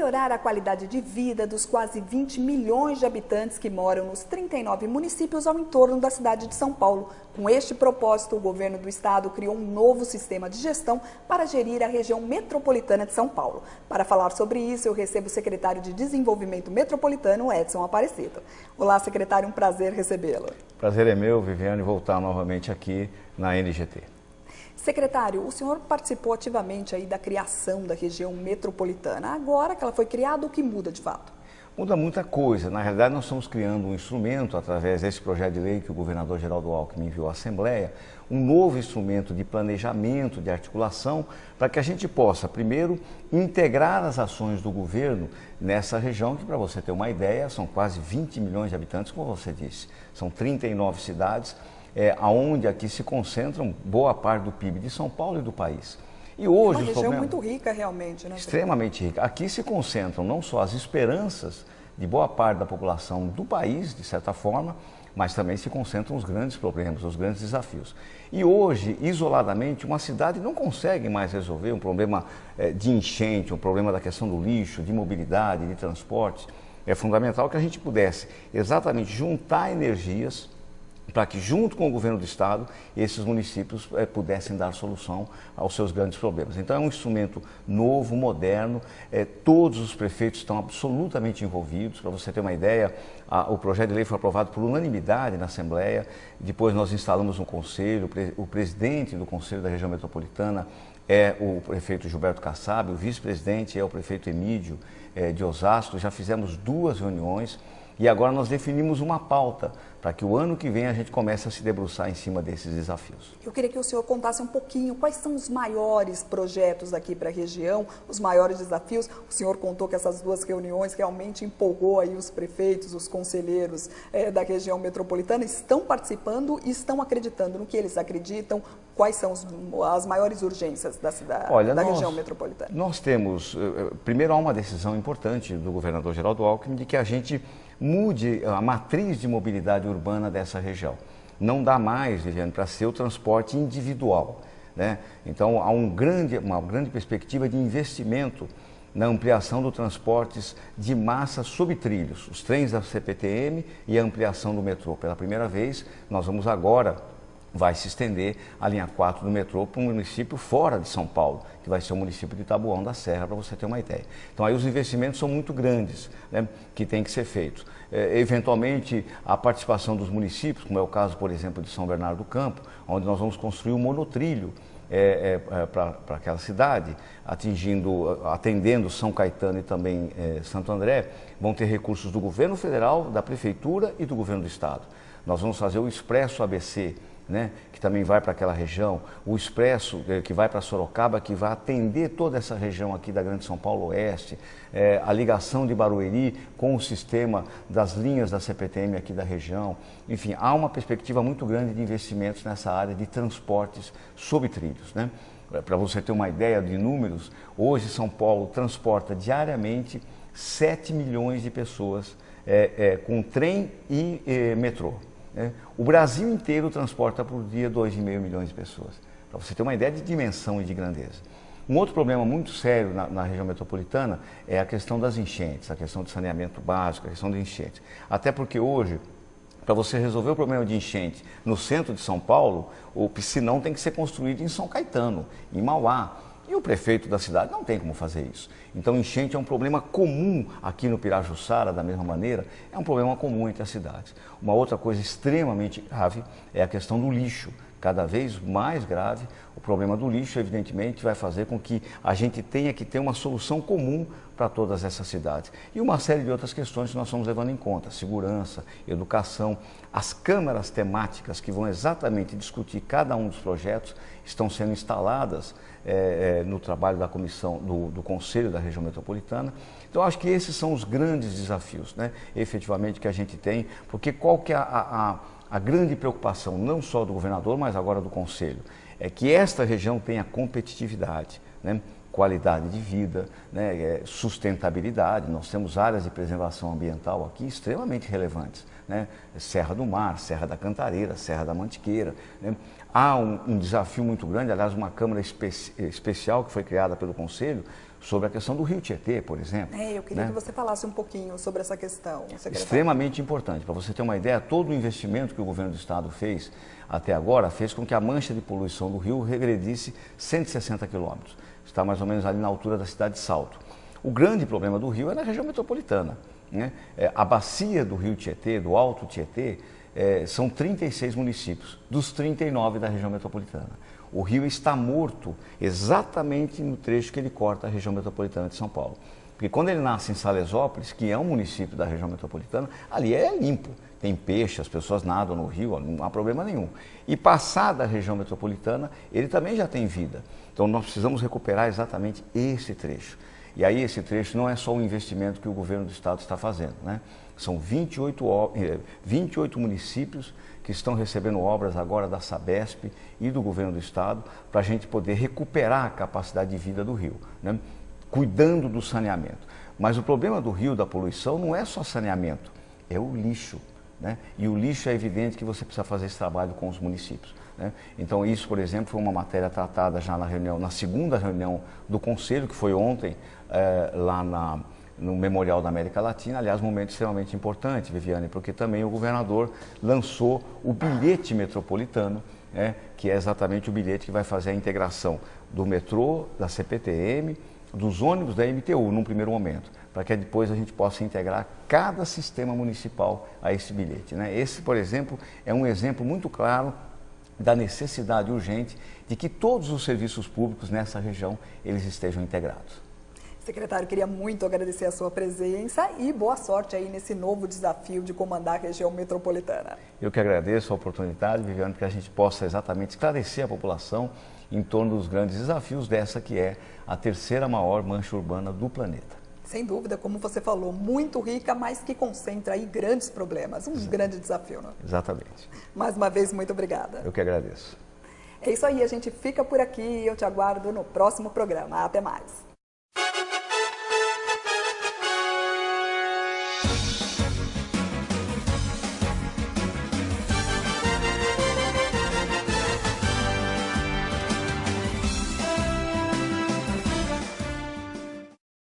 melhorar a qualidade de vida dos quase 20 milhões de habitantes que moram nos 39 municípios ao entorno da cidade de São Paulo. Com este propósito, o governo do estado criou um novo sistema de gestão para gerir a região metropolitana de São Paulo. Para falar sobre isso, eu recebo o secretário de Desenvolvimento Metropolitano, Edson Aparecido. Olá, secretário, um prazer recebê-lo. Prazer é meu, Viviane, voltar novamente aqui na NGT. Secretário, o senhor participou ativamente aí da criação da região metropolitana. Agora que ela foi criada, o que muda de fato? Muda muita coisa. Na realidade, nós estamos criando um instrumento, através desse projeto de lei que o governador Geraldo Alckmin enviou à Assembleia, um novo instrumento de planejamento, de articulação, para que a gente possa, primeiro, integrar as ações do governo nessa região, que, para você ter uma ideia, são quase 20 milhões de habitantes, como você disse. São 39 cidades, onde aqui se concentram boa parte do PIB de São Paulo e do país. E hoje, uma região muito rica realmente, né? Extremamente rica. Aqui se concentram não só as esperanças de boa parte da população do país, de certa forma, mas também se concentram os grandes problemas, os grandes desafios. E hoje, isoladamente, uma cidade não consegue mais resolver um problema de enchente, um problema da questão do lixo, de mobilidade, de transporte. É fundamental que a gente pudesse exatamente juntar energias para que, junto com o governo do estado, esses municípios pudessem dar solução aos seus grandes problemas. Então é um instrumento novo, moderno, todos os prefeitos estão absolutamente envolvidos. Para você ter uma ideia, o projeto de lei foi aprovado por unanimidade na Assembleia, depois nós instalamos um conselho, o presidente do Conselho da Região Metropolitana é o prefeito Gilberto Kassab, o vice-presidente é o prefeito Emídio de Osasco. Já fizemos 2 reuniões. E agora nós definimos uma pauta para que o ano que vem a gente comece a se debruçar em cima desses desafios. Eu queria que o senhor contasse um pouquinho quais são os maiores projetos aqui para a região, os maiores desafios. O senhor contou que essas 2 reuniões realmente empolgou aí os prefeitos, os conselheiros da região metropolitana, estão participando e estão acreditando no que eles acreditam. Quais são as maiores urgências da cidade, região metropolitana? Nós temos, primeiro há uma decisão importante do governador Geraldo Alckmin de que a gente mude a matriz de mobilidade urbana dessa região. Não dá mais, Viviane, para ser o transporte individual, né? Então há uma grande perspectiva de investimento na ampliação dos transportes de massa sob trilhos, os trens da CPTM e a ampliação do metrô. Pela primeira vez, nós vamos agora, vai se estender a linha 4 do metrô para um município fora de São Paulo, que vai ser o município de Taboão da Serra, para você ter uma ideia. Então aí os investimentos são muito grandes, né, que tem que ser feitos. Eventualmente a participação dos municípios, como é o caso, por exemplo, de São Bernardo do Campo, onde nós vamos construir um monotrilho para aquela cidade, atendendo São Caetano e também Santo André, vão ter recursos do governo federal, da prefeitura e do governo do estado. Nós vamos fazer o Expresso ABC, né, que também vai para aquela região, o Expresso que vai para Sorocaba, que vai atender toda essa região aqui da Grande São Paulo Oeste, a ligação de Barueri com o sistema das linhas da CPTM aqui da região. Enfim, há uma perspectiva muito grande de investimentos nessa área de transportes sob trilhos, né? Para você ter uma ideia de números, hoje São Paulo transporta diariamente 7 milhões de pessoas com trem e metrô. O Brasil inteiro transporta por dia 2,5 milhões de pessoas, para você ter uma ideia de dimensão e de grandeza. Um outro problema muito sério na região metropolitana é a questão das enchentes, a questão de saneamento básico, a questão de enchentes. Até porque hoje, para você resolver o problema de enchente no centro de São Paulo, o piscinão tem que ser construído em São Caetano, em Mauá. E o prefeito da cidade não tem como fazer isso. Então, enchente é um problema comum aqui no Pirajussara, da mesma maneira, é um problema comum entre as cidades. Uma outra coisa extremamente grave é a questão do lixo. Cada vez mais grave, o problema do lixo, evidentemente, vai fazer com que a gente tenha que ter uma solução comum para todas essas cidades. E uma série de outras questões que nós estamos levando em conta, segurança, educação. As câmaras temáticas que vão exatamente discutir cada um dos projetos estão sendo instaladas no trabalho da comissão, do Conselho da Região Metropolitana. Então, acho que esses são os grandes desafios, né, efetivamente, que a gente tem, porque qual que é a grande preocupação, não só do governador, mas agora do Conselho, é que esta região tenha competitividade, né, qualidade de vida, né, sustentabilidade. Nós temos áreas de preservação ambiental aqui extremamente relevantes, né? Serra do Mar, Serra da Cantareira, Serra da Mantiqueira, né? Há um desafio muito grande, aliás, uma Câmara especial que foi criada pelo Conselho sobre a questão do Rio Tietê, por exemplo. Eu queria que você falasse um pouquinho sobre essa questão, secretário. Extremamente importante. Para você ter uma ideia, todo o investimento que o governo do estado fez até agora fez com que a mancha de poluição do rio regredisse 160 quilômetros. Está mais ou menos ali na altura da cidade de Salto. O grande problema do rio é na região metropolitana, né? A bacia do Rio Tietê, do Alto Tietê, são 36 municípios, dos 39 da região metropolitana. O rio está morto exatamente no trecho que ele corta a região metropolitana de São Paulo. Porque quando ele nasce em Salesópolis, que é um município da região metropolitana, ali é limpo. Tem peixe, as pessoas nadam no rio, não há problema nenhum. E passada a região metropolitana, ele também já tem vida. Então nós precisamos recuperar exatamente esse trecho. E aí esse trecho não é só um investimento que o governo do estado está fazendo, né? São 28 municípios que estão recebendo obras agora da Sabesp e do governo do estado para a gente poder recuperar a capacidade de vida do rio, né? Cuidando do saneamento. Mas o problema do rio, da poluição, não é só saneamento, é o lixo, né? E o lixo é evidente que você precisa fazer esse trabalho com os municípios, né? Então isso, por exemplo, foi uma matéria tratada já na segunda reunião do Conselho, que foi ontem, lá no Memorial da América Latina. Aliás, um momento extremamente importante, Viviane, porque também o governador lançou o bilhete metropolitano, né, que é exatamente o bilhete que vai fazer a integração do metrô, da CPTM, dos ônibus da MTU, num primeiro momento, para que depois a gente possa integrar cada sistema municipal a esse bilhete, né? Esse, por exemplo, é um exemplo muito claro da necessidade urgente de que todos os serviços públicos nessa região eles estejam integrados. Secretário, queria muito agradecer a sua presença e boa sorte aí nesse novo desafio de comandar a região metropolitana. Eu que agradeço a oportunidade, Viviane, que a gente possa exatamente esclarecer a população em torno dos grandes desafios dessa que é a terceira maior mancha urbana do planeta. Sem dúvida, como você falou, muito rica, mas que concentra aí grandes problemas, grande desafio, né? Exatamente. Mais uma vez, muito obrigada. Eu que agradeço. É isso aí, a gente fica por aqui e eu te aguardo no próximo programa. Até mais.